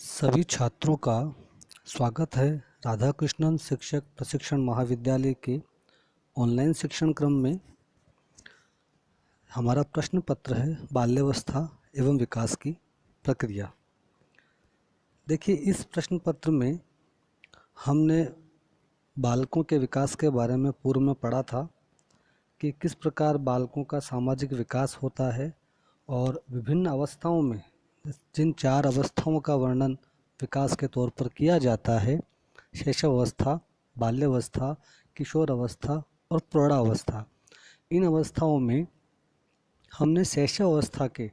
सभी छात्रों का स्वागत है राधा कृष्णन शिक्षक प्रशिक्षण महाविद्यालय के ऑनलाइन शिक्षण क्रम में। हमारा प्रश्न पत्र है बाल्यावस्था एवं विकास की प्रक्रिया। देखिए, इस प्रश्न पत्र में हमने बालकों के विकास के बारे में पूर्व में पढ़ा था कि किस प्रकार बालकों का सामाजिक विकास होता है और विभिन्न अवस्थाओं में जिन 4 अवस्थाओं का वर्णन विकास के तौर पर किया जाता है, शैशवावस्था, बाल्यावस्था, किशोर अवस्था और प्रौढ़ावस्था। इन अवस्थाओं में हमने शैशवावस्था के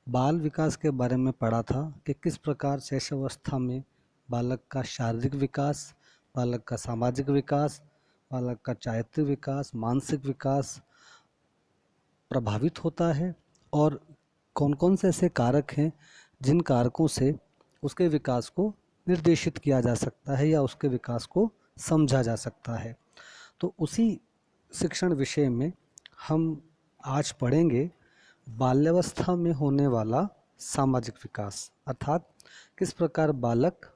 बाल विकास के बारे में पढ़ा था कि किस प्रकार शैशवावस्था में बालक का शारीरिक विकास, बालक का सामाजिक विकास, बालक का चारित्रिक विकास, मानसिक विकास प्रभावित होता है और कौन कौन से ऐसे कारक हैं जिन कारकों से उसके विकास को निर्देशित किया जा सकता है या उसके विकास को समझा जा सकता है। तो उसी शिक्षण विषय में हम आज पढ़ेंगे बाल्यावस्था में होने वाला सामाजिक विकास, अर्थात किस प्रकार बालक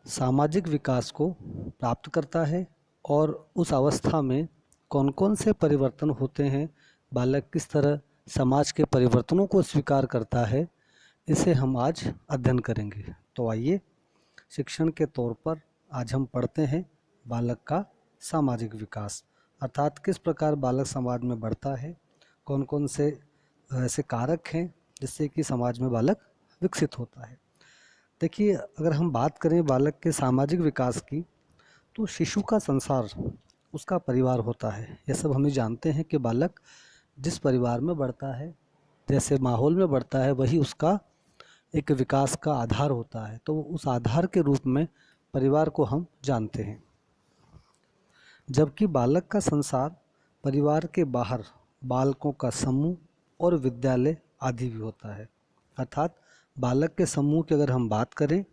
सामाजिक विकास को प्राप्त करता है और उस अवस्था में कौन कौन से परिवर्तन होते हैं, बालक किस तरह समाज के परिवर्तनों को स्वीकार करता है, इसे हम आज अध्ययन करेंगे। तो आइए, शिक्षण के तौर पर आज हम पढ़ते हैं बालक का सामाजिक विकास, अर्थात किस प्रकार बालक समाज में बढ़ता है, कौन कौन से ऐसे कारक हैं जिससे कि समाज में बालक विकसित होता है। देखिए, अगर हम बात करें बालक के सामाजिक विकास की, तो शिशु का संसार उसका परिवार होता है। यह सब हम जानते हैं कि बालक जिस परिवार में बढ़ता है, जैसे माहौल में बढ़ता है, वही उसका एक विकास का आधार होता है। तो उस आधार के रूप में परिवार को हम जानते हैं। जबकि बालक का संसार परिवार के बाहर बालकों का समूह और विद्यालय आदि भी होता है। अर्थात बालक के समूह की अगर हम बात करें,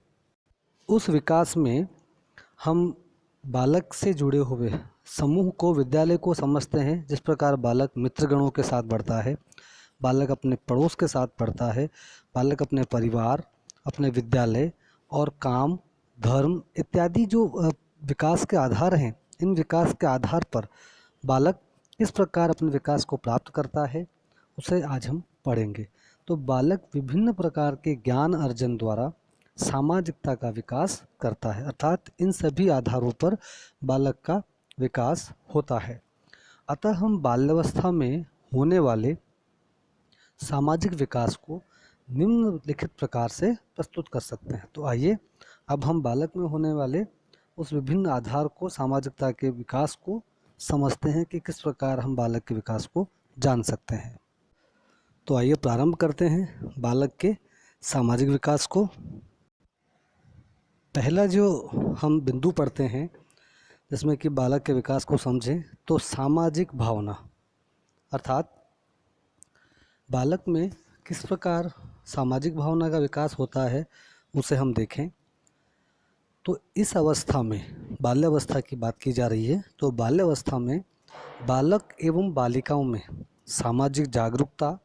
उस विकास में हम बालक से जुड़े हुए समूह को, विद्यालय को समझते हैं। जिस प्रकार बालक मित्रगणों के साथ बढ़ता है, बालक अपने पड़ोस के साथ बढ़ता है, बालक अपने परिवार, अपने विद्यालय और काम, धर्म इत्यादि जो विकास के आधार हैं, इन विकास के आधार पर बालक किस प्रकार अपने विकास को प्राप्त करता है, उसे आज हम पढ़ेंगे। तो बालक विभिन्न प्रकार के ज्ञान अर्जन द्वारा सामाजिकता का विकास करता है, अर्थात इन सभी आधारों पर बालक का विकास होता है। अतः हम बाल्यावस्था में होने वाले सामाजिक विकास को निम्नलिखित प्रकार से प्रस्तुत कर सकते हैं। तो आइए, अब हम बालक में होने वाले उस विभिन्न आधार को, सामाजिकता के विकास को समझते हैं कि किस प्रकार हम बालक के विकास को जान सकते हैं। तो आइए प्रारंभ करते हैं बालक के सामाजिक विकास को। पहला जो हम बिंदु पढ़ते हैं जिसमें कि बालक के विकास को समझें, तो सामाजिक भावना, अर्थात बालक में किस प्रकार सामाजिक भावना का विकास होता है उसे हम देखें। तो इस अवस्था में, बाल्यावस्था की बात की जा रही है, तो बाल्यावस्था में बालक एवं बालिकाओं में सामाजिक जागरूकता,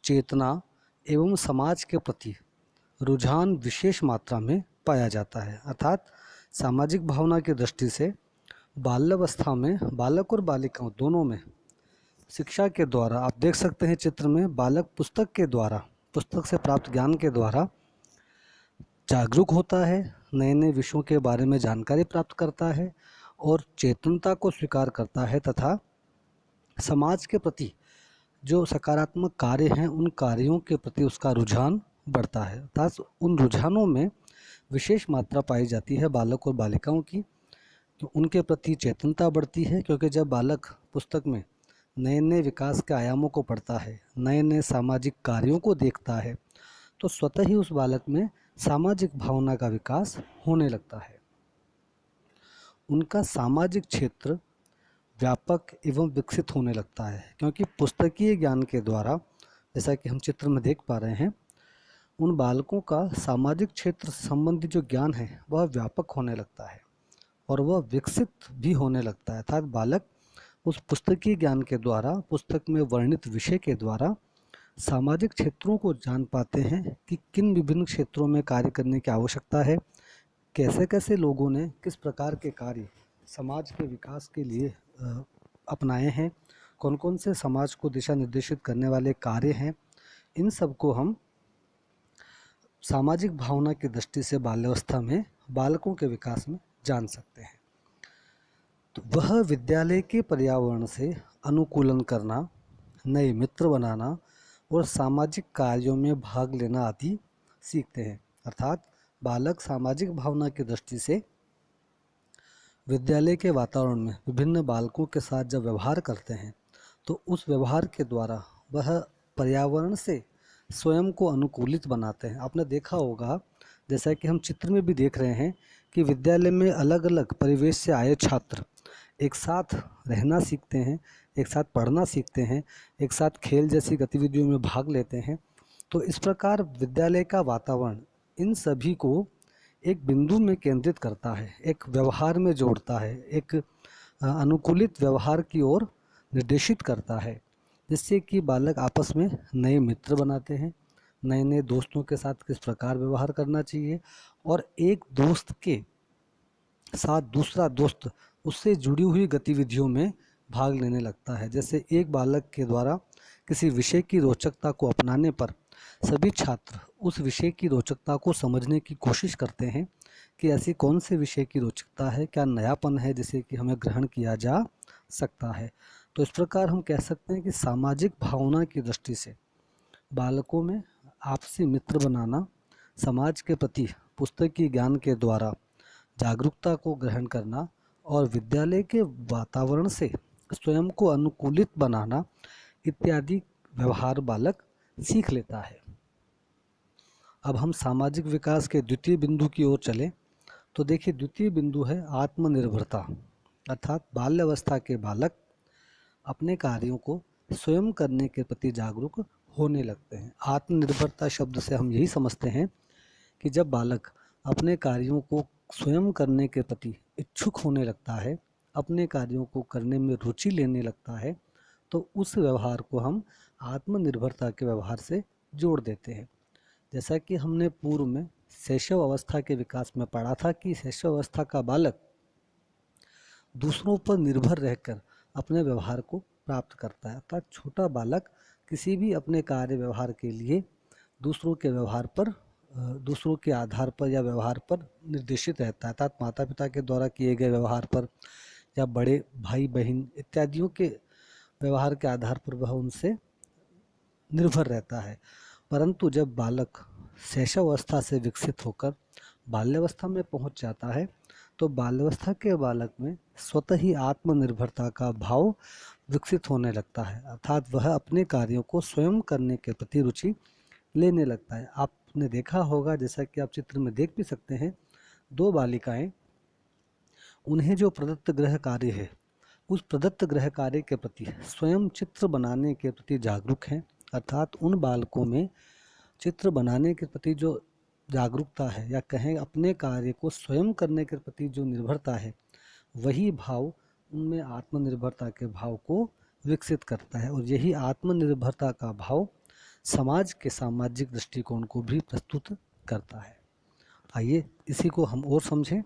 चेतना एवं समाज के प्रति रुझान विशेष मात्रा में पाया जाता है। अर्थात सामाजिक भावना की दृष्टि से बाल्यावस्था में बालक और बालिकाओं दोनों में शिक्षा के द्वारा, आप देख सकते हैं चित्र में, बालक पुस्तक के द्वारा, पुस्तक से प्राप्त ज्ञान के द्वारा जागरूक होता है, नए नए विषयों के बारे में जानकारी प्राप्त करता है और चेतनता को स्वीकार करता है तथा समाज के प्रति जो सकारात्मक कार्य हैं, उन कार्यों के प्रति उसका रुझान बढ़ता है। अर्थात उन रुझानों में विशेष मात्रा पाई जाती है बालक और बालिकाओं की, तो उनके प्रति चेतनता बढ़ती है। क्योंकि जब बालक पुस्तक में नए नए विकास के आयामों को पढ़ता है, नए नए सामाजिक कार्यों को देखता है, तो स्वतः ही उस बालक में सामाजिक भावना का विकास होने लगता है। उनका सामाजिक क्षेत्र व्यापक एवं विकसित होने लगता है, क्योंकि पुस्तकीय ज्ञान के द्वारा, जैसा कि हम चित्र में देख पा रहे हैं, उन बालकों का सामाजिक क्षेत्र संबंधी जो ज्ञान है वह व्यापक होने लगता है और वह विकसित भी होने लगता है। अर्थात बालक उस पुस्तकीय ज्ञान के द्वारा, पुस्तक में वर्णित विषय के द्वारा सामाजिक क्षेत्रों को जान पाते हैं कि किन विभिन्न क्षेत्रों में कार्य करने की आवश्यकता है, कैसे कैसे लोगों ने किस प्रकार के कार्य समाज के विकास के लिए अपनाए हैं, कौन कौन से समाज को दिशा निर्देशित करने वाले कार्य हैं। इन सब को हम सामाजिक भावना की दृष्टि से बाल्यावस्था में बालकों के विकास में जान सकते हैं। तो वह विद्यालय के पर्यावरण से अनुकूलन करना, नए मित्र बनाना और सामाजिक कार्यों में भाग लेना आदि सीखते हैं। अर्थात बालक सामाजिक भावना की दृष्टि से विद्यालय के वातावरण में विभिन्न बालकों के साथ जब व्यवहार करते हैं तो उस व्यवहार के द्वारा वह पर्यावरण से स्वयं को अनुकूलित बनाते हैं। आपने देखा होगा, जैसा कि हम चित्र में भी देख रहे हैं, कि विद्यालय में अलग अलग परिवेश से आए छात्र एक साथ रहना सीखते हैं, एक साथ पढ़ना सीखते हैं, एक साथ खेल जैसी गतिविधियों में भाग लेते हैं। तो इस प्रकार विद्यालय का वातावरण इन सभी को एक बिंदु में केंद्रित करता है, एक व्यवहार में जोड़ता है, एक अनुकूलित व्यवहार की ओर निर्देशित करता है, जिससे कि बालक आपस में नए मित्र बनाते हैं, नए नए दोस्तों के साथ किस प्रकार व्यवहार करना चाहिए, और एक दोस्त के साथ दूसरा दोस्त उससे जुड़ी हुई गतिविधियों में भाग लेने लगता है। जैसे एक बालक के द्वारा किसी विषय की रोचकता को अपनाने पर सभी छात्र उस विषय की रोचकता को समझने की कोशिश करते हैं कि ऐसी कौन से विषय की रोचकता है, क्या नयापन है जिसे कि हमें ग्रहण किया जा सकता है। तो इस प्रकार हम कह सकते हैं कि सामाजिक भावना की दृष्टि से बालकों में आपसी मित्र बनाना, समाज के प्रति पुस्तकीय ज्ञान के द्वारा जागरूकता को ग्रहण करना और विद्यालय के वातावरण से स्वयं को अनुकूलित बनाना इत्यादि व्यवहार बालक सीख लेता है। अब हम सामाजिक विकास के द्वितीय बिंदु की ओर चलें तो देखिए, द्वितीय बिंदु है आत्मनिर्भरता। अर्थात बाल्यावस्था के बालक अपने कार्यों को स्वयं करने के प्रति जागरूक होने लगते हैं। आत्मनिर्भरता शब्द से हम यही समझते हैं कि जब बालक अपने कार्यों को स्वयं करने के प्रति इच्छुक होने लगता है, अपने कार्यों को करने में रुचि लेने लगता है, तो उस व्यवहार को हम आत्मनिर्भरता के व्यवहार से जोड़ देते हैं। जैसा कि हमने पूर्व में शैशव अवस्था के विकास में पढ़ा था कि शैशव अवस्था का बालक दूसरों पर निर्भर रहकर अपने व्यवहार को प्राप्त करता है। अर्थात छोटा बालक किसी भी अपने कार्य व्यवहार के लिए दूसरों के व्यवहार पर, दूसरों के आधार पर या व्यवहार पर निर्देशित रहता है। अर्थात माता पिता के द्वारा किए गए व्यवहार पर या बड़े भाई बहन इत्यादियों के व्यवहार के आधार पर वह उनसे निर्भर रहता है। परंतु जब बालक शैशवावस्था से विकसित होकर बाल्यावस्था में पहुंच जाता है तो बाल्यावस्था के बालक में स्वतः ही आत्मनिर्भरता का भाव विकसित होने लगता है। अर्थात वह अपने कार्यों को स्वयं करने के प्रति रुचि लेने लगता है। आपने देखा होगा, जैसा कि आप चित्र में देख भी सकते हैं, दो बालिकाएं, उन्हें जो प्रदत्त गृह कार्य है उस प्रदत्त गृह कार्य के प्रति स्वयं चित्र बनाने के प्रति जागरूक हैं। अर्थात उन बालकों में चित्र बनाने के प्रति जो जागरूकता है, या कहें अपने कार्य को स्वयं करने के प्रति जो निर्भरता है, वही भाव उनमें आत्मनिर्भरता के भाव को विकसित करता है। और यही आत्मनिर्भरता का भाव समाज के सामाजिक दृष्टिकोण को भी प्रस्तुत करता है। आइए इसी को हम और समझें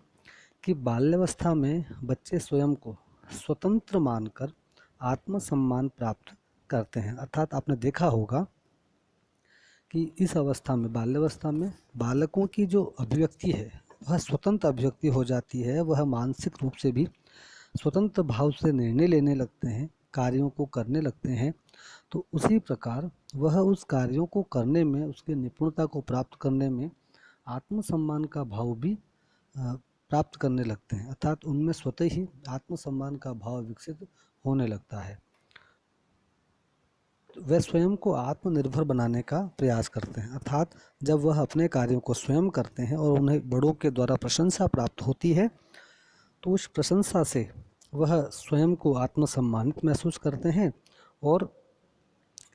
कि बाल्यावस्था में बच्चे स्वयं को स्वतंत्र मानकर आत्मसम्मान प्राप्त करते हैं। अर्थात आपने देखा होगा कि इस अवस्था में, बाल्यावस्था में, बालकों की जो अभिव्यक्ति है वह स्वतंत्र अभिव्यक्ति हो जाती है। वह मानसिक रूप से भी स्वतंत्र भाव से निर्णय लेने लगते हैं, कार्यों को करने लगते हैं। तो उसी प्रकार वह उस कार्यों को करने में, उसके निपुणता को प्राप्त करने में आत्मसम्मान का भाव भी प्राप्त करने लगते हैं। अर्थात उनमें स्वतः ही आत्मसम्मान का भाव विकसित होने लगता है। वे स्वयं को आत्मनिर्भर बनाने का प्रयास करते हैं। अर्थात जब वह अपने कार्यों को स्वयं करते हैं और उन्हें बड़ों के द्वारा प्रशंसा प्राप्त होती है तो उस प्रशंसा से वह स्वयं को आत्मसम्मानित महसूस करते हैं और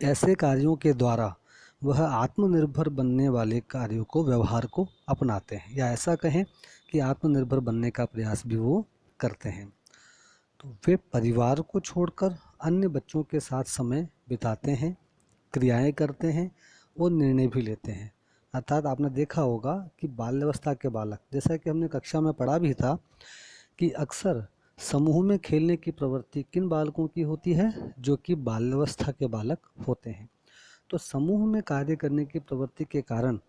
ऐसे कार्यों के द्वारा वह आत्मनिर्भर बनने वाले कार्यों को, व्यवहार को अपनाते हैं, या ऐसा कहें कि आत्मनिर्भर बनने का प्रयास भी वो करते हैं। तो वे परिवार को छोड़कर अन्य बच्चों के साथ समय बिताते हैं, क्रियाएं करते हैं और निर्णय भी लेते हैं। अर्थात आपने देखा होगा कि बाल्यावस्था के बालक, जैसा कि हमने कक्षा में पढ़ा भी था, कि अक्सर समूह में खेलने की प्रवृत्ति किन बालकों की होती है, जो कि बाल्यावस्था के बालक होते हैं। तो समूह में कार्य करने की प्रवृत्ति के कारण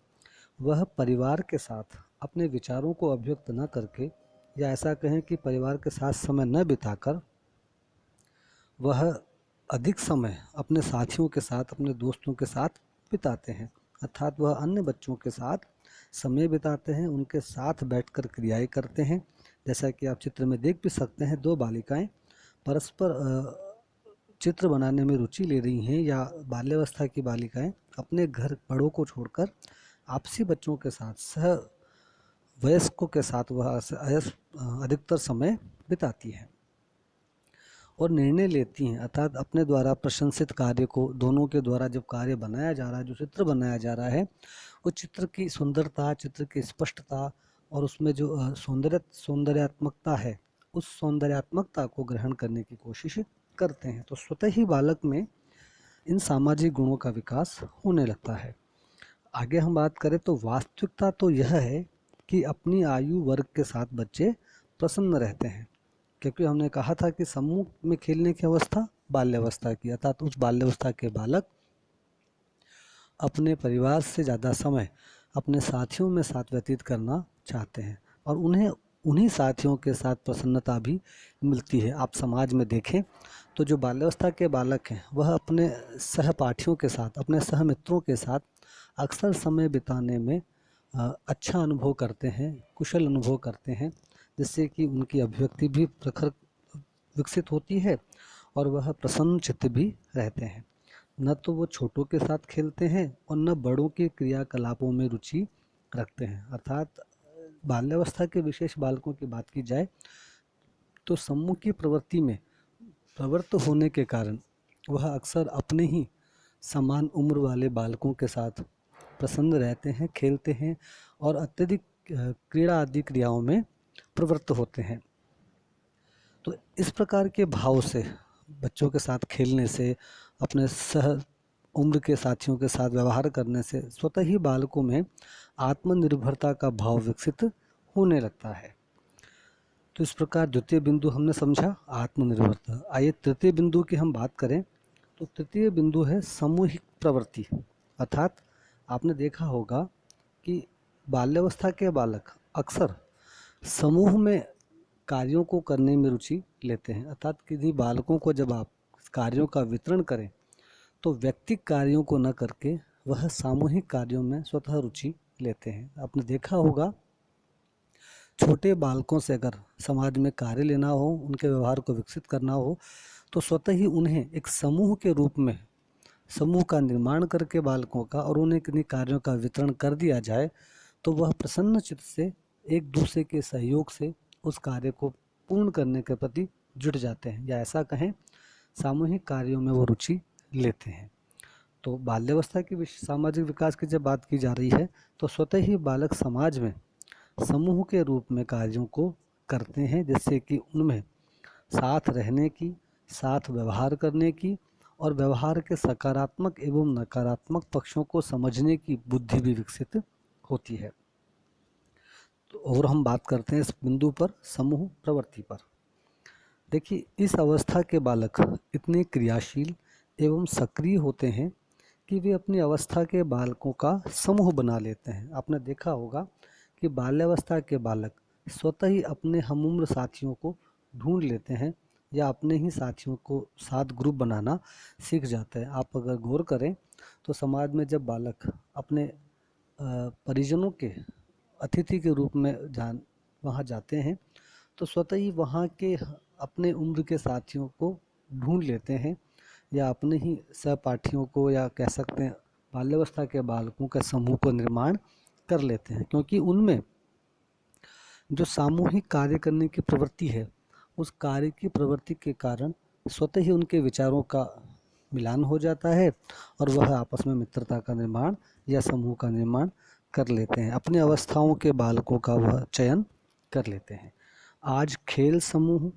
वह परिवार के साथ अपने विचारों को अभिव्यक्त न करके, या ऐसा कहें कि परिवार के साथ समय न बिताकर, वह अधिक समय अपने साथियों के साथ, अपने दोस्तों के साथ बिताते हैं। अर्थात वह अन्य बच्चों के साथ समय बिताते हैं, उनके साथ बैठकर क्रियाएं करते हैं। जैसा कि आप चित्र में देख भी सकते हैं, दो बालिकाएं परस्पर चित्र बनाने में रुचि ले रही हैं, या बाल्यावस्था की बालिकाएं अपने घर बड़ों को छोड़कर आपसी बच्चों के साथ, सह वयस्कों के साथ वह अधिकतर समय बिताती हैं और निर्णय लेती हैं। अर्थात अपने द्वारा प्रशंसित कार्य को, दोनों के द्वारा जब कार्य बनाया जा रहा है, जो चित्र बनाया जा रहा है, वो चित्र की सुंदरता, चित्र की स्पष्टता और उसमें जो सौंदर्यात्मकता है, उस सौंदर्यात्मकता को ग्रहण करने की कोशिश करते हैं। तो स्वतः ही बालक में इन सामाजिक गुणों का विकास होने लगता है। आगे हम बात करें तो वास्तविकता तो यह है कि अपनी आयु वर्ग के साथ बच्चे प्रसन्न रहते हैं, क्योंकि हमने कहा था कि समूह में खेलने की अवस्था बाल्यावस्था की, अर्थात उस बाल्यावस्था के बालक अपने परिवार से ज़्यादा समय अपने साथियों में साथ व्यतीत करना चाहते हैं, और उन्हें उन्हीं साथियों के साथ प्रसन्नता भी मिलती है। आप समाज में देखें तो जो बाल्यावस्था के बालक हैं, वह अपने सहपाठियों के साथ, अपने सहमित्रों के साथ अक्सर समय बिताने में अच्छा अनुभव करते हैं, कुशल अनुभव करते हैं, जिससे कि उनकी अभिव्यक्ति भी प्रखर विकसित होती है और वह प्रसन्न चित्त भी रहते हैं। न तो वो छोटों के साथ खेलते हैं और न बड़ों के क्रियाकलापों में रुचि रखते हैं। अर्थात बाल्यावस्था के विशेष बालकों की बात की जाए तो समूह की प्रवृत्ति में प्रवृत्त होने के कारण वह अक्सर अपने ही समान उम्र वाले बालकों के साथ प्रसन्न रहते हैं, खेलते हैं और अत्यधिक क्रीड़ा आदि क्रियाओं में प्रवृत्त होते हैं। तो इस प्रकार के भाव से, बच्चों के साथ खेलने से, अपने सह उम्र के साथियों के साथ व्यवहार करने से स्वतः ही बालकों में आत्मनिर्भरता का भाव विकसित होने लगता है। तो इस प्रकार द्वितीय बिंदु हमने समझा आत्मनिर्भरता। आइए तृतीय बिंदु की हम बात करें तो तृतीय बिंदु है सामूहिक प्रवृत्ति। अर्थात आपने देखा होगा कि बाल्यावस्था के बालक अक्सर समूह में कार्यों को करने में रुचि लेते हैं। अर्थात किसी बालकों को जब आप कार्यों का वितरण करें तो व्यक्तिगत कार्यों को न करके वह सामूहिक कार्यों में स्वतः रुचि लेते हैं। आपने देखा होगा छोटे बालकों से अगर समाज में कार्य लेना हो, उनके व्यवहार को विकसित करना हो, तो स्वतः ही उन्हें एक समूह के रूप में, समूह का निर्माण करके बालकों का, और उन्हें किन्हीं कार्यों का वितरण कर दिया जाए तो वह प्रसन्न चित्त से एक दूसरे के सहयोग से उस कार्य को पूर्ण करने के प्रति जुट जाते हैं, या ऐसा कहें सामूहिक कार्यों में वो रुचि लेते हैं। तो बाल्यावस्था की सामाजिक विकास की जब बात की जा रही है तो स्वतः ही बालक समाज में समूह के रूप में कार्यों को करते हैं, जिससे कि उनमें साथ रहने की, साथ व्यवहार करने की और व्यवहार के सकारात्मक एवं नकारात्मक पक्षों को समझने की बुद्धि भी विकसित होती है। तो और हम बात करते हैं इस बिंदु पर समूह प्रवृत्ति पर। देखिए, इस अवस्था के बालक इतने क्रियाशील एवं सक्रिय होते हैं कि वे अपनी अवस्था के बालकों का समूह बना लेते हैं। आपने देखा होगा कि बाल्यावस्था के बालक स्वतः ही अपने हमउम्र साथियों को ढूंढ लेते हैं या अपने ही साथियों को साथ ग्रुप बनाना सीख जाते हैं। आप अगर गौर करें तो समाज में जब बालक अपने परिजनों के अतिथि के रूप में वहाँ जाते हैं तो स्वतः ही वहाँ के अपने उम्र के साथियों को ढूंढ लेते हैं या अपने ही सहपाठियों को, या कह सकते हैं बाल्यावस्था के बालकों के समूह को निर्माण कर लेते हैं, क्योंकि उनमें जो सामूहिक कार्य करने की प्रवृत्ति है, उस कार्य की प्रवृत्ति के कारण स्वतः ही उनके विचारों का मिलान हो जाता है और वह आपस में मित्रता का निर्माण या समूह का निर्माण कर लेते हैं। अपने अवस्थाओं के बालकों का वह चयन कर लेते हैं। आज खेल समूह,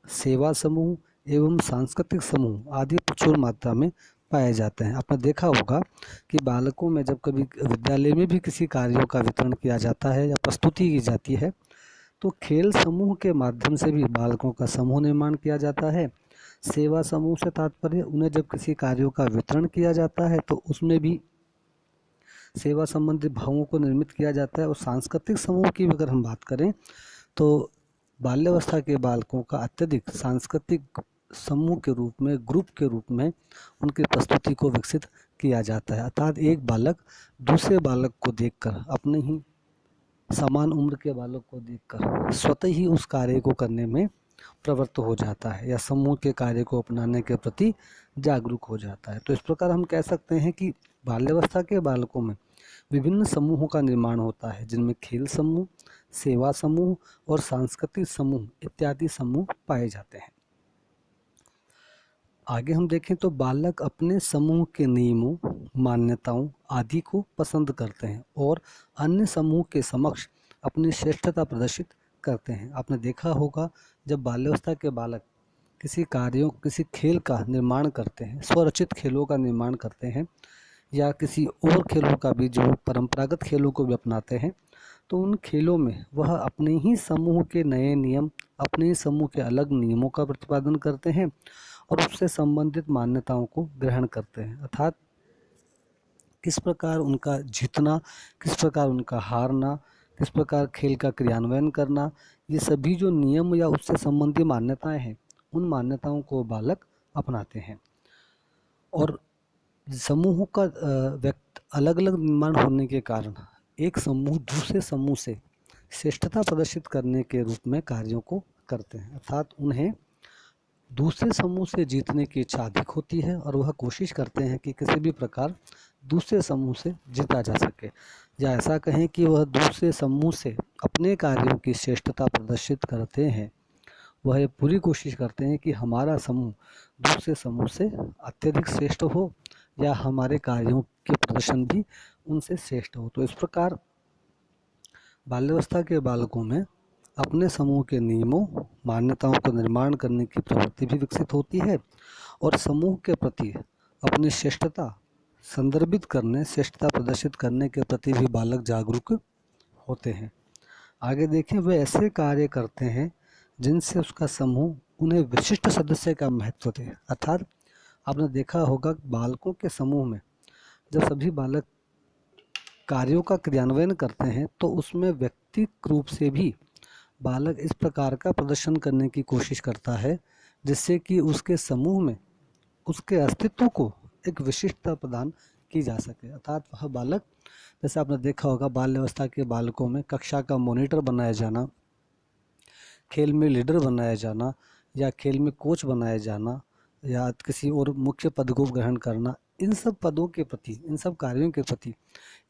सेवा समूह एवं सांस्कृतिक समूह आदि प्रचुर मात्रा में पाए जाते हैं। आपने देखा होगा कि बालकों में जब कभी विद्यालय में भी किसी कार्यों का वितरण किया जाता है या प्रस्तुति की जाती है तो खेल समूह के माध्यम से भी बालकों का समूह निर्माण किया जाता है। सेवा समूह से तात्पर्य उन्हें जब किसी कार्यों का वितरण किया जाता है तो उसमें भी सेवा संबंधी भावों को निर्मित किया जाता है। और सांस्कृतिक समूह की अगर हम बात करें तो बाल्यावस्था के बालकों का अत्यधिक सांस्कृतिक समूह के रूप में, ग्रुप के रूप में उनकी प्रस्तुति को विकसित किया जाता है। अर्थात एक बालक दूसरे बालक को देखकर, अपने ही समान उम्र के बालक को देखकर स्वतः ही उस कार्य को करने में प्रवृत्त हो जाता है या समूह के कार्य को अपनाने के प्रति जागरूक हो जाता है। तो इस प्रकार हम कह सकते हैं कि बाल्यावस्था के बालकों में विभिन्न समूहों का निर्माण होता है, जिनमें खेल समूह, सेवा समूह और सांस्कृतिक समूह इत्यादि समूह पाए जाते हैं। आगे हम देखें तो बालक अपने समूह के नियमों, मान्यताओं आदि को पसंद करते हैं और अन्य समूह के समक्ष अपनी श्रेष्ठता प्रदर्शित करते हैं। आपने देखा होगा जब बाल्यावस्था के बालक किसी खेल का निर्माण करते हैं, स्वरचित खेलों का निर्माण करते हैं या किसी और खेलों का भी, जो परंपरागत खेलों को भी अपनाते हैं, तो उन खेलों में वह अपने ही समूह के नए नियम, अपने ही समूह के अलग नियमों का प्रतिपादन करते हैं और उससे संबंधित मान्यताओं को ग्रहण करते हैं। अर्थात किस प्रकार उनका जीतना, किस प्रकार उनका हारना, किस प्रकार खेल का क्रियान्वयन करना, ये सभी जो नियम या उससे संबंधी मान्यताएं हैं, उन मान्यताओं को बालक अपनाते हैं। और समूह का अलग अलग निर्माण होने के कारण एक समूह दूसरे समूह से श्रेष्ठता प्रदर्शित करने के रूप में कार्यों को करते हैं। अर्थात उन्हें दूसरे समूह से जीतने की इच्छा अधिक होती है और वह कोशिश करते हैं कि किसी भी प्रकार दूसरे समूह से जीता जा सके, या ऐसा कहें कि वह दूसरे समूह से अपने कार्यों की श्रेष्ठता प्रदर्शित करते हैं। वह ये पूरी कोशिश करते हैं कि हमारा समूह दूसरे समूह से अत्यधिक श्रेष्ठ हो या हमारे कार्यों के प्रदर्शन भी उनसे श्रेष्ठ हो। तो इस प्रकार बाल्यावस्था के बालकों में अपने समूह के नियमों, मान्यताओं को निर्माण करने की प्रवृत्ति भी विकसित होती है और समूह के प्रति अपनी श्रेष्ठता संदर्भित करने, श्रेष्ठता प्रदर्शित करने के प्रति भी बालक जागरूक होते हैं। आगे देखें, वे ऐसे कार्य करते हैं जिनसे उसका समूह उन्हें विशिष्ट सदस्य का महत्व दे। अर्थात आपने देखा होगा बालकों के समूह में जब सभी बालक कार्यों का क्रियान्वयन करते हैं तो उसमें व्यक्तिगत रूप से भी बालक इस प्रकार का प्रदर्शन करने की कोशिश करता है जिससे कि उसके समूह में उसके अस्तित्व को एक विशिष्टता प्रदान की जा सके। अर्थात वह बालक, जैसे आपने देखा होगा बाल्यावस्था के बालकों में कक्षा का मॉनिटर बनाया जाना, खेल में लीडर बनाया जाना या खेल में कोच बनाया जाना या किसी और मुख्य पद को ग्रहण करना, इन सब पदों के प्रति, इन सब कार्यों के प्रति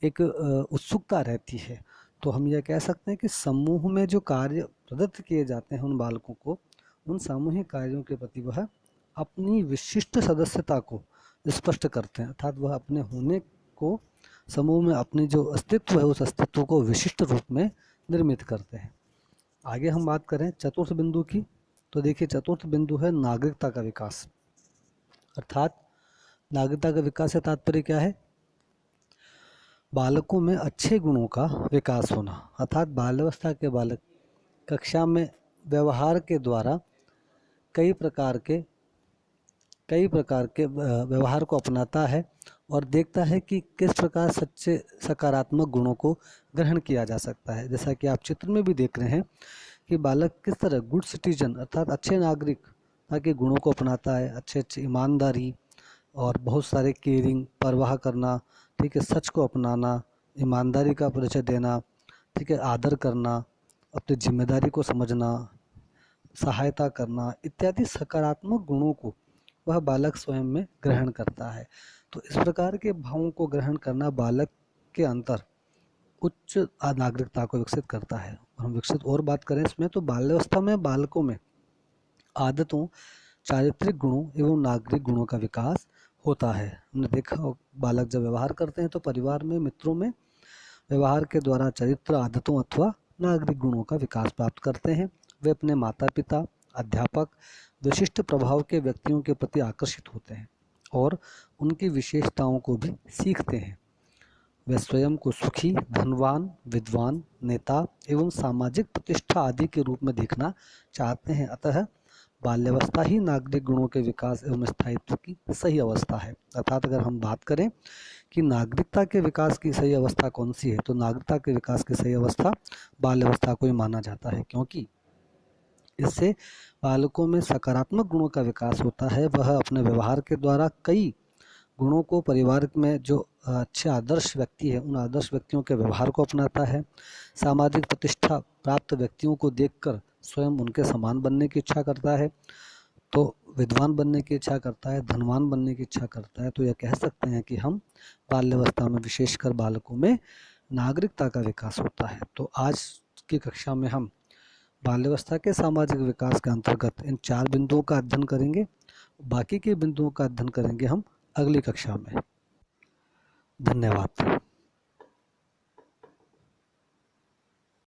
एक उत्सुकता रहती है। तो हम यह कह सकते हैं कि समूह में जो कार्य प्रदत्त किए जाते हैं उन बालकों को, उन सामूहिक कार्यों के प्रति वह अपनी विशिष्ट सदस्यता को स्पष्ट करते हैं। अर्थात वह अपने होने को, समूह में अपनी जो अस्तित्व है उस अस्तित्व को विशिष्ट रूप में निर्मित करते हैं। आगे हम बात करें चतुर्थ बिंदु की, तो देखिए चतुर्थ बिंदु है नागरिकता का विकास। अर्थात नागरिकता का विकास से तात्पर्य क्या है? बालकों में अच्छे गुणों का विकास होना। अर्थात बाल्यावस्था के बालक कक्षा में व्यवहार के द्वारा कई प्रकार के व्यवहार को अपनाता है और देखता है कि किस प्रकार सच्चे सकारात्मक गुणों को ग्रहण किया जा सकता है। जैसा कि आप चित्र में भी देख रहे हैं कि बालक किस तरह गुड सिटीजन अर्थात अच्छे नागरिक ताकि गुणों को अपनाता है। अच्छे ईमानदारी और बहुत सारे केयरिंग, परवाह करना, ठीक है, सच को अपनाना, ईमानदारी का परिचय देना, ठीक है, आदर करना, अपनी जिम्मेदारी को समझना, सहायता करना इत्यादि सकारात्मक गुणों को वह बालक स्वयं में ग्रहण करता है। तो इस प्रकार के भावों को ग्रहण करना बालक के अंतर उच्च नागरिकता को विकसित करता है। हम विकसित और बात करें इसमें तो बाल्यावस्था में बालकों में आदतों, चारित्रिक गुणों एवं नागरिक गुणों का विकास होता है। हमने देखा बालक जब व्यवहार करते हैं तो परिवार में, मित्रों में व्यवहार के द्वारा चरित्र, आदतों अथवा नागरिक गुणों का विकास प्राप्त करते हैं। वे अपने माता पिता, अध्यापक, विशिष्ट प्रभाव के व्यक्तियों के प्रति आकर्षित होते हैं। और उनकी विशेषताओं को भी सीखते हैं। वे स्वयं को सुखी, धनवान, विद्वान, नेता एवं सामाजिक प्रतिष्ठा आदि के रूप में देखना चाहते हैं। अतः बाल्यावस्था ही नागरिक गुणों के विकास एवं स्थायित्व की सही अवस्था है। अर्थात अगर हम बात करें कि नागरिकता के विकास की सही अवस्था कौन सी है, तो नागरिकता के विकास की सही अवस्था बाल्यावस्था को ही माना जाता है, क्योंकि इससे बालकों में सकारात्मक गुणों का विकास होता है। वह अपने व्यवहार के द्वारा कई गुणों को, परिवार में जो अच्छे आदर्श व्यक्ति है उन आदर्श व्यक्तियों के व्यवहार को अपनाता है। सामाजिक प्रतिष्ठा प्राप्त व्यक्तियों को देखकर स्वयं उनके समान बनने की इच्छा करता है, तो विद्वान बनने की इच्छा करता है, धनवान बनने की इच्छा करता है। तो यह कह सकते हैं कि हम बाल्यावस्था में विशेषकर बालकों में नागरिकता का विकास होता है। तो आज की कक्षा में हम बाल्यावस्था के सामाजिक विकास के अंतर्गत इन 4 बिंदुओं का अध्ययन करेंगे। बाकी के बिंदुओं का अध्ययन करेंगे हम अगली कक्षा में। धन्यवाद।